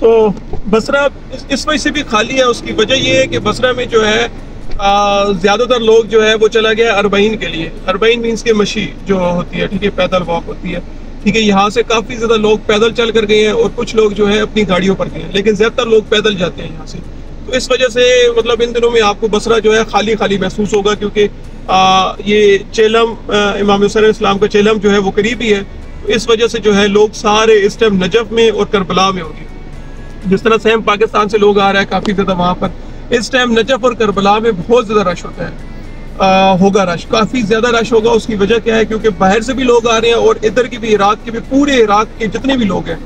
तो बसरा इस वजह से भी खाली है। उसकी वजह यह है कि बसरा में जो है ज़्यादातर लोग जो है वो चला गया अरबईन के लिए। अरबईन मीन्स के मशी जो होती है, ठीक है, पैदल वॉक होती है, ठीक है। यहाँ से काफ़ी ज़्यादा लोग पैदल चल कर गए हैं और कुछ लोग जो है अपनी गाड़ियों पर गए हैं, लेकिन ज़्यादातर लोग पैदल जाते हैं यहाँ से। तो इस वजह से मतलब इन दिनों में आपको बसरा जो है खाली खाली महसूस होगा, क्योंकि ये चेलम इमाम हुसैन इस्लाम का चेलम जो है वो करीब ही है। तो इस वजह से जो है लोग सारे इस टाइम नजफ में और करबला में होंगे। जिस तरह से हम पाकिस्तान से लोग आ रहे हैं काफ़ी ज़्यादा, वहाँ पर इस टाइम नजफ और करबला में बहुत ज़्यादा रश होता है। होगा रश, काफ़ी ज़्यादा रश होगा। उसकी वजह क्या है? क्योंकि बाहर से भी लोग आ रहे हैं और इधर की भी, इराक के भी, पूरे इराक के जितने भी लोग हैं,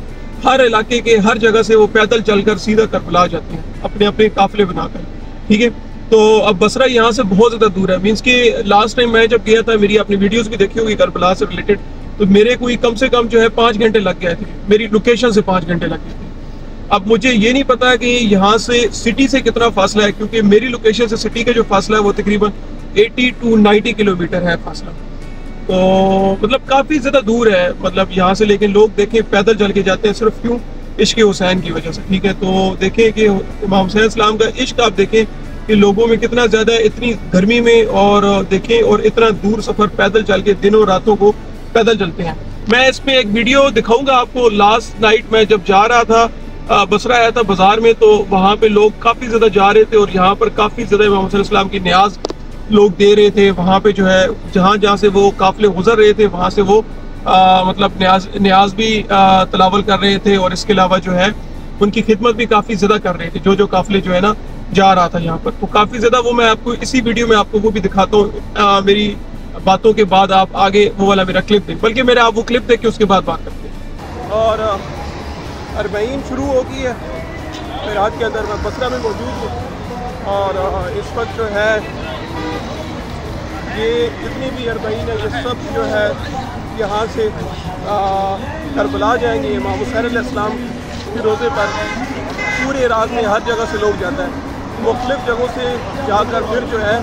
हर इलाके के हर जगह से वो पैदल चलकर सीधा करबला जाते हैं अपने अपने काफिले बनाकर, ठीक है। तो अब बसरा यहाँ से बहुत ज़्यादा दूर है। मीन्स कि लास्ट टाइम मैं जब गया था, मेरी अपनी वीडियोस भी देखी होगी करबला से रिलेटेड, तो मेरे कोई कम से कम जो है 5 घंटे लग गए थे, मेरी लोकेशन से 5 घंटे लग गए थे। अब मुझे ये नहीं पता कि यहाँ से सिटी से कितना फासला है, क्योंकि मेरी लोकेशन से सिटी का जो फासला है वो तकरीबन 80 to 90 किलोमीटर है फासला। तो मतलब काफ़ी ज़्यादा दूर है मतलब यहाँ से, लेकिन लोग देखें पैदल चल के जाते हैं। सिर्फ क्यों? इश्क हुसैन की वजह से, ठीक है। तो देखें कि इमाम हुसैन इस्लाम का इश्क आप देखें कि लोगों में कितना ज़्यादा है, इतनी गर्मी में, और देखें और इतना दूर सफ़र पैदल चल के दिनों रातों को पैदल चलते हैं। मैं इस पर एक वीडियो दिखाऊंगा आपको। लास्ट नाइट मैं जब जा रहा था बसरा आया था बाजार में, तो वहाँ पे लोग काफ़ी ज़्यादा जा रहे थे और यहाँ पर काफ़ी ज़्यादा इमाम हुसैन इस्लाम की न्याज लोग दे रहे थे। वहाँ पे जो है जहाँ जहाँ से वो काफ़िले गुजर रहे थे, वहाँ से वो मतलब न्याज भी तलावल कर रहे थे, और इसके अलावा जो है उनकी खिदमत भी काफ़ी ज़्यादा कर रहे थे जो काफ़िले जो है ना जा रहा था यहाँ पर। तो काफ़ी ज़्यादा वो मैं आपको इसी वीडियो में आपको वो भी दिखाता हूँ। मेरी बातों के बाद आप आगे वो वाला मेरा क्लिप देख, बल्कि मेरा आप वो क्लिप देख के उसके बाद बात करते हैं। और अरबईन शुरू हो गई है रात के अंदर। मैं बसरा में मौजूद हूँ और इस वक्त जो है ये जितनी भी अरबईन है ये सब जो है यहाँ से करबला जाएंगे इमाम हुसैन अलैहिस्सलाम के रोज़े पर। पूरे इराक़ में हर जगह से लोग जाता है, मुख्तलिफ़ जगहों से जाकर फिर जो है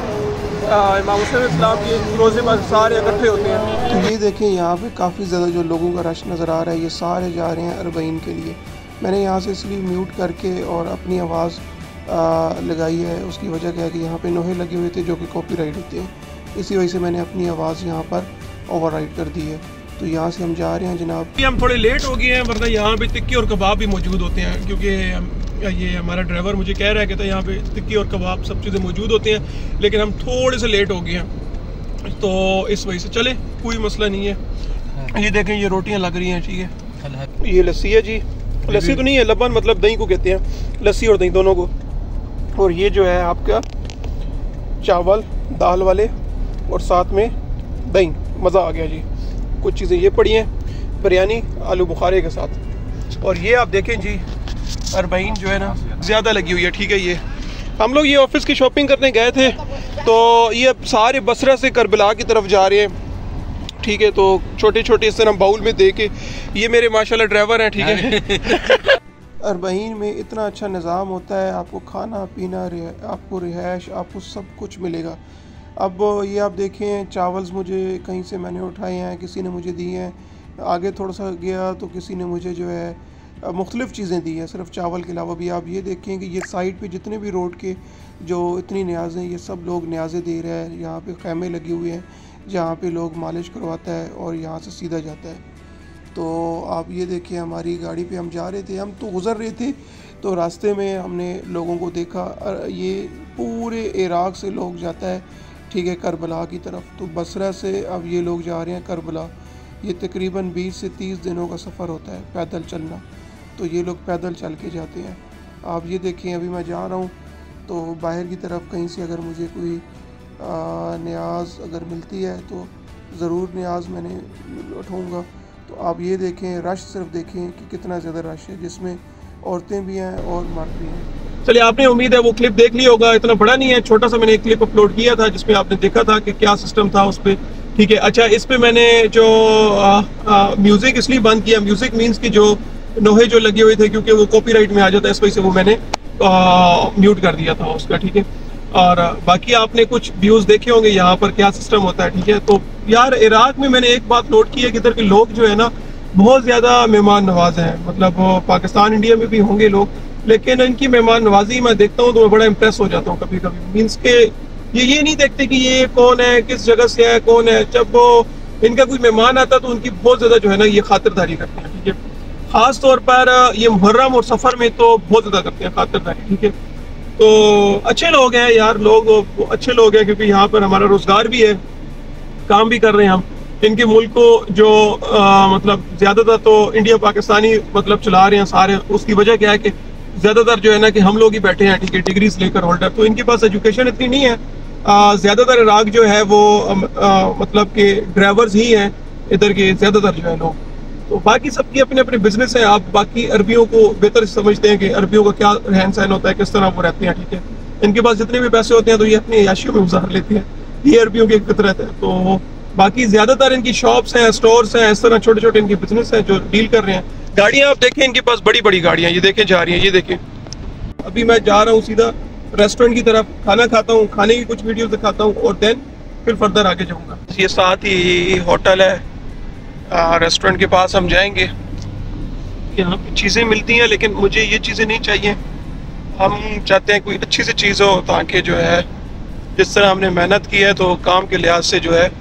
इमाम हुसैन अलैहिस्सलाम के रोज़े पर सारे इकट्ठे होते हैं। तो ये देखें यहाँ पे काफ़ी ज़्यादा जो लोगों का रश नज़र आ रहा है, ये सारे जा रहे हैं अरबईन के लिए। मैंने यहाँ से इसलिए म्यूट करके और अपनी आवाज़ लगाई है। उसकी वजह क्या है कि यहाँ पे नोहे लगे हुए थे जो कि कॉपीराइट होते हैं, इसी वजह से मैंने अपनी आवाज़ यहाँ पर ओवरराइड कर दी है। तो यहाँ से हम जा रहे हैं जनाब। हम थोड़े लेट हो गए हैं, वरना यहाँ पे टिक्की और कबाब भी मौजूद होते हैं, क्योंकि ये हमारा ड्राइवर मुझे कह रहा है कि तो यहाँ पे टिक्की और कबाब सब चीज़ें मौजूद होते हैं, लेकिन हम थोड़े से लेट हो गए हैं, तो इस वजह से चले कोई मसला नहीं है। ये देखें ये रोटियाँ लग रही हैं, ठीक है। ये लस्सी है जी, लस्सी तो नहीं है, लबन मतलब दही को कहते हैं, लस्सी और दही दोनों को। और ये जो है आपका चावल दाल वाले और साथ में दही, मज़ा आ गया जी। कुछ चीज़ें ये पड़ी हैं, बिरयानी आलू बुखारे के साथ। और ये आप देखें जी अरबईन जो है ना ज़्यादा लगी हुई है, ठीक है। ये हम लोग ये ऑफिस की शॉपिंग करने गए थे, तो ये सारे बसरा से करबला की तरफ जा रहे हैं, ठीक है। तो छोटे छोटे इस तरह बाउल में दे के, ये मेरे माशाल्लाह ड्राइवर हैं, ठीक है। अरबईन में इतना अच्छा निज़ाम होता है, आपको खाना पीना, आपको रिहाइश, आपको सब कुछ मिलेगा। अब ये आप देखें चावल्स मुझे कहीं से मैंने उठाए हैं, किसी ने मुझे दिए हैं। आगे थोड़ा सा गया तो किसी ने मुझे जो है मुख्तलिफ़ चीज़ें दी हैं, सिर्फ चावल के अलावा भी। आप ये देखें कि ये साइड पे जितने भी रोड के जो इतनी न्याज़ें, ये सब लोग न्याज़ें दे रहे हैं। यहाँ पे खैमे लगे हुए हैं जहाँ पे लोग मालिश करवाता है और यहाँ से सीधा जाता है। तो आप ये देखिए हमारी गाड़ी पे हम जा रहे थे, हम तो गुज़र रहे थे, तो रास्ते में हमने लोगों को देखा। ये पूरे इराक़ से लोग जाता है, ठीक है, करबला की तरफ। तो बसरा से अब ये लोग जा रहे हैं करबला। ये तकरीबन 20 से 30 दिनों का सफ़र होता है पैदल चलना, तो ये लोग पैदल चल के जाते हैं। आप ये देखें अभी मैं जा रहा हूँ, तो बाहर की तरफ कहीं से अगर मुझे कोई न्याज अगर मिलती है तो ज़रूर न्याज मैंने उठाऊँगा। तो आप ये देखें रश, सिर्फ देखें कि कितना ज़्यादा रश है, जिसमें औरतें भी हैं और मर्द भी हैं। चलिए, आपने उम्मीद है वो क्लिप देख ली होगा, इतना बड़ा नहीं है, छोटा सा मैंने एक क्लिप अपलोड किया था जिसमें आपने देखा था कि क्या सिस्टम था उस पर, ठीक है। अच्छा, इस पे मैंने जो म्यूज़िक इसलिए बंद किया, म्यूज़िक मीन्स कि जो नोहे जो लगे हुए थे, क्योंकि वो कॉपीराइट में आ जाता है, इस वजह से वो मैंने म्यूट कर दिया था उसका, ठीक है। और बाकी आपने कुछ व्यूज़ देखे होंगे यहाँ पर क्या सिस्टम होता है, ठीक है। तो यार इराक़ में मैंने एक बात नोट की है कि इधर के लोग जो है ना बहुत ज़्यादा मेहमान नवाज हैं। मतलब पाकिस्तान इंडिया में भी होंगे लोग, लेकिन इनकी मेहमान नवाजी मैं देखता हूँ तो मैं बड़ा इम्प्रेस हो जाता हूँ कभी कभी। मीन्स के ये नहीं देखते कि ये कौन है, किस जगह से है, कौन है। जब वो इनका कोई मेहमान आता तो उनकी बहुत ज़्यादा जो है ना ये खातिरदारी करते हैं, ठीक है। ख़ास तौर पर ये मुहर्रम और सफ़र में तो बहुत ज़्यादा करते हैं खातिरदारी, ठीक है। तो अच्छे लोग हैं यार, लोग अच्छे लोग हैं, क्योंकि यहाँ पर हमारा रोज़गार भी है, काम भी कर रहे हैं हम। इनके मुल्क को जो मतलब ज़्यादातर तो इंडिया पाकिस्तानी मतलब चला रहे हैं सारे। उसकी वजह क्या है कि ज़्यादातर जो है ना कि हम लोग ही बैठे हैं, ठीक है, डिग्रीज लेकर होल्डर। तो इनके पास एजुकेशन इतनी नहीं है। ज़्यादातर इराक जो है वो मतलब कि ड्राइवर्स ही हैं इधर के ज़्यादातर जो है लोग। तो बाकी सबकी अपने अपने बिजनेस है। आप बाकी अरबियों को बेहतर समझते हैं कि अरबियों का क्या रहन सहन होता है, किस तरह वो रहते हैं, ठीक है। इनके पास जितने भी पैसे होते हैं तो ये अपनी अयाशियों में गुजार लेते हैं। ये अरबियों की एक फितरत है। तो बाकी ज़्यादातर इनकी शॉप्स हैं, स्टोर्स हैं, इस तरह छोटे छोटे इनके बिजनेस हैं जो डील कर रहे हैं। गाड़ियाँ आप देखें, इनके पास बड़ी बड़ी गाड़ियाँ ये देखें जा रही हैं। ये देखें, अभी मैं जा रहा हूँ सीधा रेस्टोरेंट की तरफ, खाना खाता हूँ, खाने की कुछ वीडियो दिखाता हूँ और देन फिर फर्दर आगे जाऊँगा। ये साथ ही होटल है, रेस्टोरेंट के पास हम जाएंगे। यहाँ पे चीज़ें मिलती हैं, लेकिन मुझे ये चीज़ें नहीं चाहिए। हम चाहते हैं कोई अच्छी सी चीज़ हो, ताकि जो है जिस तरह हमने मेहनत की है तो काम के लिहाज से जो है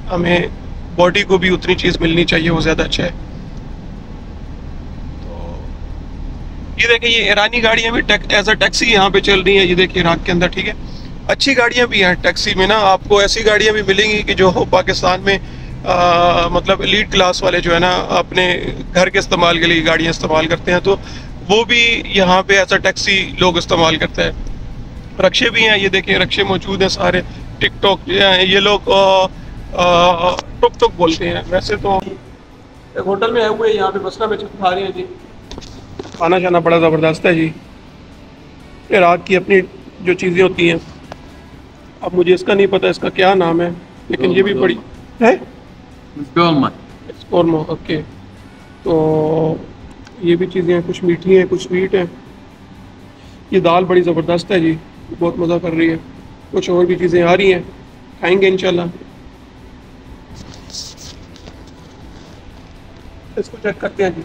हमें बॉडी को भी उतनी चीज़ मिलनी चाहिए, वो ज़्यादा अच्छा है। तो ये देखिए, ये ईरानी गाड़ियाँ भी एज अ टैक्सी यहाँ पे चल रही हैं। ये देखिए इराक के अंदर, ठीक है, अच्छी गाड़ियाँ भी हैं टैक्सी में ना। आपको ऐसी गाड़ियाँ भी मिलेंगी कि जो पाकिस्तान में मतलब एलीट क्लास वाले जो है ना अपने घर के इस्तेमाल के लिए गाड़ियाँ इस्तेमाल करते हैं, तो वो भी यहाँ पे ऐसा टैक्सी लोग इस्तेमाल करते हैं। रक्शे भी हैं, ये देखिए रक्शे मौजूद हैं सारे। टिकटॉक ये लोग टुक टुक बोलते हैं। वैसे तो एक होटल में आए हुए यहाँ पे बसरा में खा रहे हैं जी। खाना शाना बड़ा ज़बरदस्त है जी। इराक की अपनी जो चीज़ें होती हैं, अब मुझे इसका नहीं पता इसका क्या नाम है, लेकिन ये भी बड़ी है। कौरमा, ओके। तो ये भी चीज़ें हैं, कुछ मीठी हैं, कुछ स्वीट हैं। ये दाल बड़ी ज़बरदस्त है जी, बहुत मज़ा कर रही है। कुछ और भी चीज़ें आ रही हैं, खाएंगे इंशाल्लाह। इसको चेक करते हैं जी।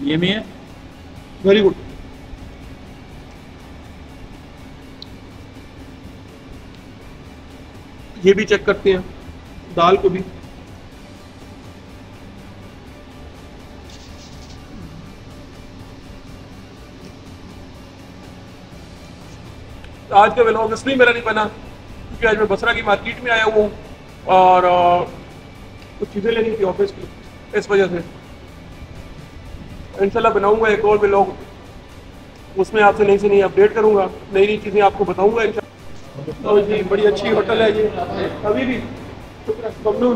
ये में है, वेरी गुड। ये भी चेक करते हैं, दाल को भी। आज का व्लॉग इसलिए मेरा नहीं बना क्योंकि आज मैं बसरा की मार्केट में आया हुआ हूँ और कुछ चीज़ें लेनी थी ऑफिस की, इस वजह से। इंशाल्लाह बनाऊंगा एक और व्लॉग, उसमें आपसे नई से नई अपडेट करूंगा, नई नई चीज़ें आपको बताऊंगा इंशाल्लाह। तो जी बड़ी अच्छी होटल है ये, अभी भी ममनून,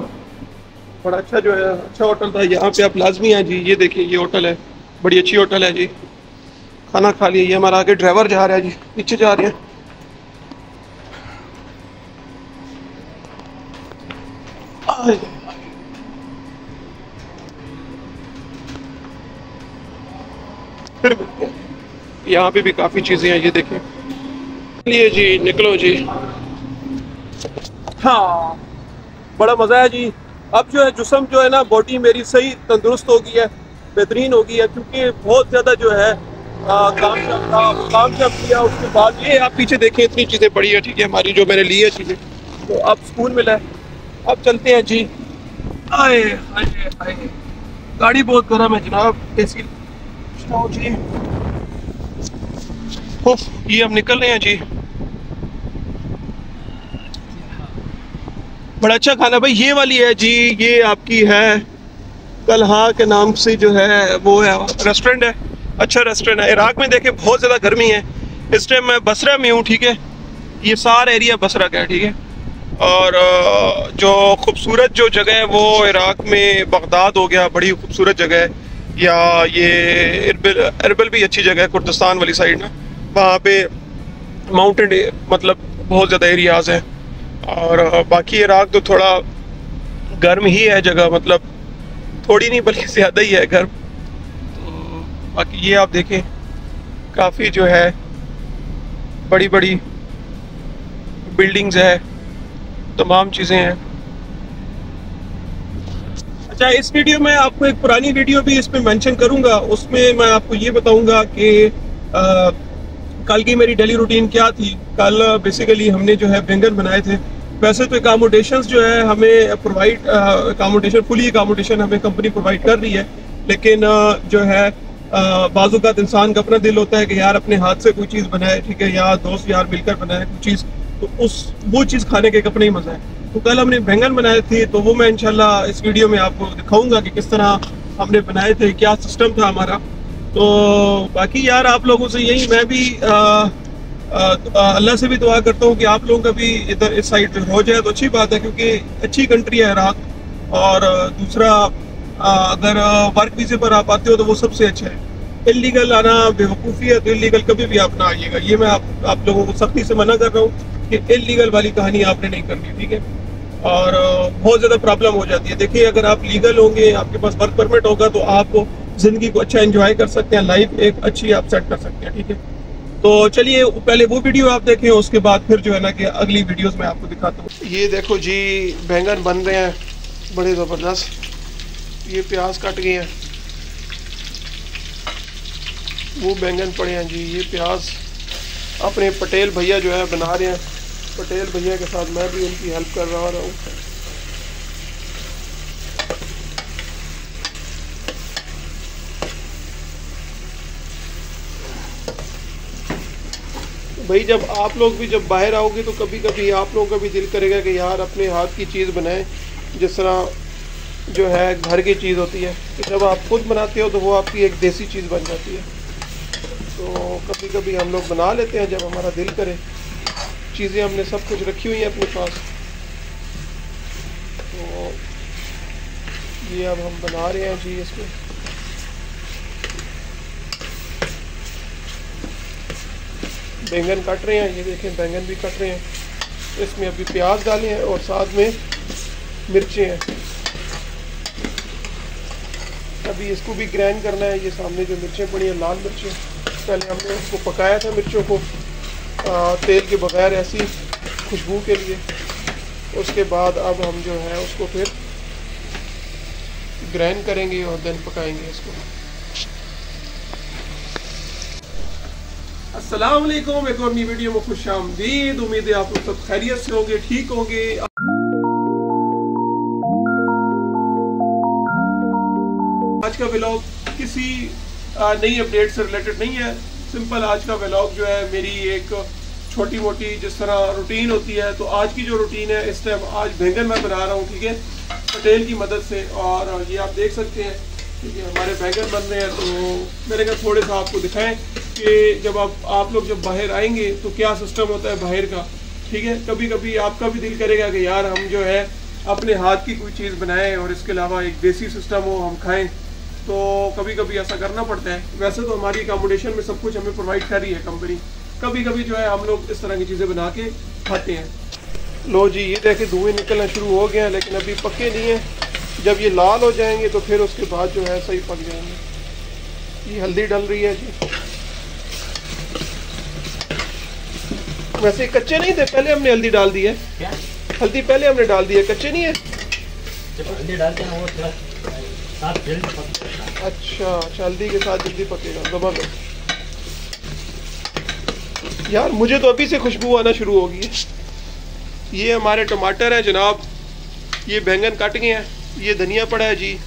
बड़ा अच्छा जो है अच्छा होटल था। यहाँ पे आप लाजमी हैं जी। ये देखिए ये होटल है, बड़ी अच्छी होटल है जी। खाना खा लिया। ये हमारा आगे ड्राइवर जा रहा है जी, पीछे जा रहे हैं। फिर यहाँ पे भी काफ़ी चीज़ें हैं, ये देखें। चलिए जी निकलो जी। हाँ बड़ा मज़ा है जी। अब जो है जिस्म जो है ना, बॉडी मेरी सही तंदुरुस्त हो गई है, बेहतरीन हो गई है, क्योंकि बहुत ज़्यादा जो है काम जब किया उसके बाद। ये आप पीछे देखें इतनी चीज़ें पड़ी है, ठीक है, हमारी जो मैंने ली है चीज़ें, तो अब सुकून मिला है। अब चलते हैं जी। आए आए आए, गाड़ी बहुत गर्म है जनाब, एसी जी। ये हम निकल रहे हैं जी। बड़ा अच्छा खाना भाई। ये वाली है जी, ये आपकी है कलहा के नाम से जो है वो है रेस्टोरेंट है, अच्छा रेस्टोरेंट है। इराक में देखें बहुत ज़्यादा गर्मी है। इस टाइम मैं बसरा में हूँ, ठीक है, ये सारा एरिया बसरा का है, ठीक है। और जो खूबसूरत जो जगह है वो इराक में बगदाद हो गया, बड़ी खूबसूरत जगह है। या ये अरबिल भी अच्छी जगह है, कुर्दिस्तान वाली साइड ना, वहाँ पे माउंटेन मतलब बहुत ज़्यादा एरियाज़ हैं। और बाकी इराक तो थोड़ा गर्म ही है जगह, मतलब थोड़ी नहीं बल्कि ज़्यादा ही है गर्म। तो बाकी ये आप देखें काफ़ी जो है बड़ी बड़ी बिल्डिंग्स है, तमाम चीज़ें हैं। अच्छा, इस वीडियो में आपको एक पुरानी वीडियो भी इसमें मेंशन करूंगा, उसमें मैं आपको ये बताऊंगा कि कल की मेरी डेली रूटीन क्या थी। कल बेसिकली हमने जो है बैंगन बनाए थे। वैसे तो अकोमोडेशंस जो है हमें प्रोवाइड, अकोमोडेशन फुली अकोमोडेशन हमें कंपनी प्रोवाइड कर रही है, लेकिन जो है बाज़ औक़ात इंसान का अपना दिल होता है कि यार अपने हाथ से कोई चीज़ बनाए, ठीक है, या दोस्त यार मिलकर बनाए कोई चीज़, तो वो चीज़ खाने के एक अपना ही मज़ा है। तो कल हमने बैंगन बनाए थे, तो वो मैं इंशाल्लाह इस वीडियो में आपको दिखाऊंगा कि किस तरह हमने बनाए थे, क्या सिस्टम था हमारा। तो बाकी यार आप लोगों से यही, मैं भी अल्लाह से भी दुआ करता हूँ कि आप लोगों का भी इधर इस साइड पे हो जाए तो अच्छी बात है, क्योंकि अच्छी कंट्री है इराक। और दूसरा, अगर वर्क वीज़े पर आप आते हो तो वो सबसे अच्छा है। इलीगल आना बेवकूफ़ी है, तो इलीगल कभी भी आप ना आइएगा। ये मैं आप लोगों को सख्ती से मना कर रहा हूँ कि इलीगल वाली कहानी आपने नहीं करनी, ठीक है। और बहुत ज़्यादा प्रॉब्लम हो जाती है। देखिए, अगर आप लीगल होंगे, आपके पास वर्क परमिट होगा, तो आप ज़िंदगी को अच्छा एंजॉय कर सकते हैं, लाइफ एक अच्छी आप सेट कर सकते हैं, ठीक है। तो चलिए पहले वो वीडियो आप देखें, उसके बाद फिर जो है ना कि अगली वीडियोस में आपको दिखाता हूँ। ये देखो जी, बैंगन बन रहे हैं बड़े ज़बरदस्त। ये प्याज कट गए हैं, वो बैंगन पड़े हैं जी। ये प्याज अपने पटेल भैया जो है बना रहे हैं। पटेल भैया के साथ मैं भी उनकी हेल्प कर रहा हूँ। भाई जब आप लोग भी जब बाहर आओगे तो कभी कभी आप लोगों का भी दिल करेगा कि यार अपने हाथ की चीज़ बनाएं, जिस तरह जो है घर की चीज़ होती है। कि जब आप खुद बनाते हो तो वो आपकी एक देसी चीज़ बन जाती है। तो कभी कभी हम लोग बना लेते हैं जब हमारा दिल करे। चीज़ें हमने सब कुछ रखी हुई हैं अपने पास। तो ये अब हम बना रहे हैं जी इसमें। बैंगन काट रहे हैं, ये देखें बैंगन भी कट रहे हैं। इसमें अभी प्याज डाले हैं और साथ में मिर्चें हैं। अभी इसको भी ग्राइंड करना है। ये सामने जो मिर्चें पड़ी हैं, लाल मिर्चें, पहले हमने उसको पकाया था मिर्चों को तेल के बगैर ऐसी खुशबू के लिए। उसके बाद अब हम जो है उसको फिर ग्राइंड करेंगे और देन पकाएंगे इसको। अस्सलाम वालेकुम, एक और नई वीडियो में खुशामदीद। उम्मीद है आप लोग सब खैरियत से होंगे, ठीक होंगे। आज का व्लॉग किसी नई अपडेट से रिलेटेड नहीं है। सिंपल आज का व्लॉग जो है मेरी एक छोटी मोटी जिस तरह रूटीन होती है। तो आज की जो रूटीन है, इस टाइम आज बैंगन मैं बना रहा हूँ, ठीक है, पटेल की मदद से। और ये आप देख सकते हैं कि हमारे बैंगन बन रहे हैं। तो मेरे कहा थोड़े सा आपको दिखाएं कि जब आप लोग जब बाहर आएंगे तो क्या सिस्टम होता है बाहर का, ठीक है। कभी कभी आपका भी दिल करेगा कि यार हम जो है अपने हाथ की कोई चीज़ बनाएं और इसके अलावा एक देसी सिस्टम हो, हम खाएं। तो कभी कभी ऐसा करना पड़ता है। वैसे तो हमारी अकोमोडेशन में सब कुछ हमें प्रोवाइड कर रही है कंपनी। कभी कभी जो है हम लोग इस तरह की चीज़ें बना के खाते हैं। लो जी, ये देखे धुएँ निकलना शुरू हो गए हैं, लेकिन अभी पके नहीं हैं। जब ये लाल हो जाएंगे तो फिर उसके बाद जो है सही पक जाएंगे। ये हल्दी डल रही है जी। वैसे कच्चे नहीं थे, पहले हमने हल्दी डाल दी है। क्या? हल्दी पहले हमने डाल दी है, कच्चे नहीं है। जब हल्दी डालते हैं वो थोड़ा साथ जल्दी पकता है। अच्छा, हल्दी के साथ जल्दी पकेगा, ज़बरदस्त। यार मुझे तो अभी से खुशबू आना शुरू हो गई है। ये हमारे टमाटर है जनाब, ये बैंगन काट गए हैं, ये धनिया पड़ा है जी,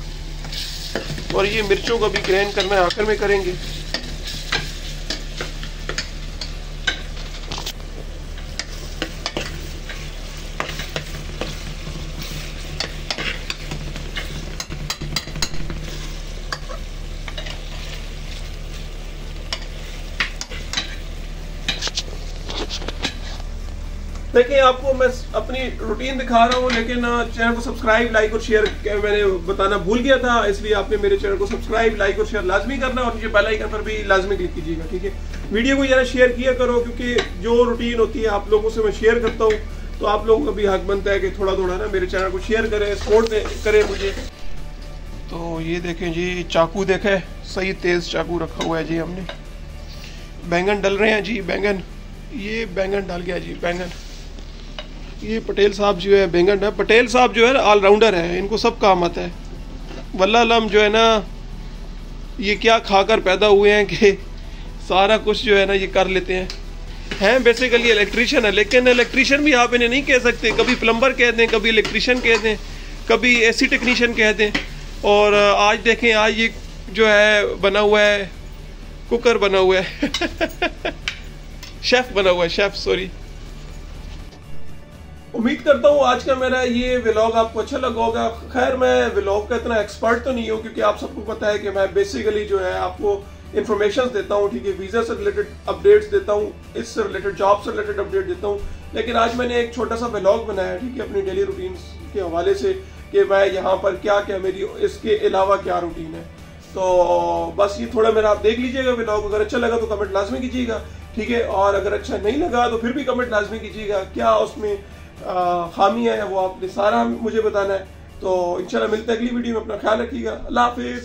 और ये मिर्चों का भी ग्राइंड करना है, आखिर में करेंगे। देखिए, आपको मैं अपनी रूटीन दिखा रहा हूँ, लेकिन चैनल को सब्सक्राइब, लाइक और शेयर मैंने बताना भूल गया था। इसलिए आपने मेरे चैनल को सब्सक्राइब, लाइक और शेयर लाजमी करना, और नीचे बेल आइकन पर भी लाजमी क्लिक कीजिएगा, ठीक है। वीडियो को ज़रा शेयर किया करो, क्योंकि जो रूटीन होती है आप लोगों से मैं शेयर करता हूँ, तो आप लोगों का भी हक बनता है कि थोड़ा थोड़ा ना मेरे चैनल को शेयर करें, सपोर्ट करें मुझे। तो ये देखें जी, चाकू देखें, सही तेज़ चाकू रखा हुआ है जी हमने। बैंगन डल रहे हैं जी, बैंगन ये बैंगन डाल गया जी, बैंगन। ये पटेल साहब जो है बैंगन है, पटेल साहब जो है ऑलराउंडर है, इनको सब काम आता है। वल्लाह अलम जो है ना, ये क्या खाकर पैदा हुए हैं कि सारा कुछ जो है ना ये कर लेते हैं बेसिकली इलेक्ट्रीशियन है, लेकिन इलेक्ट्रीशियन भी आप इन्हें नहीं कह सकते, कभी प्लम्बर कह दें, कभी इलेक्ट्रीशियन कह दें, कभी एसी टेक्नीशियन कह दें। और आज देखें, आज ये जो है बना हुआ है, कुकर बना हुआ है शेफ़ बना हुआ है, शेफ़, सॉरी। उम्मीद करता हूँ आज का मेरा ये व्लॉग आपको अच्छा लगा होगा। खैर, मैं व्लॉग का इतना एक्सपर्ट तो नहीं हूँ, क्योंकि आप सबको पता है कि मैं बेसिकली जो है आपको इन्फॉर्मेशन देता हूँ, ठीक है, वीज़ा से रिलेटेड अपडेट्स देता हूँ, इससे रिलेटेड, जॉब से रिलेटेड अपडेट देता हूँ। लेकिन आज मैंने एक छोटा सा व्लॉग बनाया, ठीक है, अपनी डेली रूटीन के हवाले से कि मैं यहाँ पर क्या क्या मेरी इसके अलावा क्या रूटीन है। तो बस ये थोड़ा मेरा आप देख लीजिएगा व्लॉग। अगर अच्छा लगा तो कमेंट लाजमी कीजिएगा, ठीक है, और अगर अच्छा नहीं लगा तो फिर भी कमेंट लाजमी कीजिएगा, क्या उसमें खामियां है वो आपने सारा मुझे बताना है। तो इंशाल्लाह मिलते हैं अगली वीडियो में। अपना ख्याल रखिएगा। अल्लाह हाफिज़।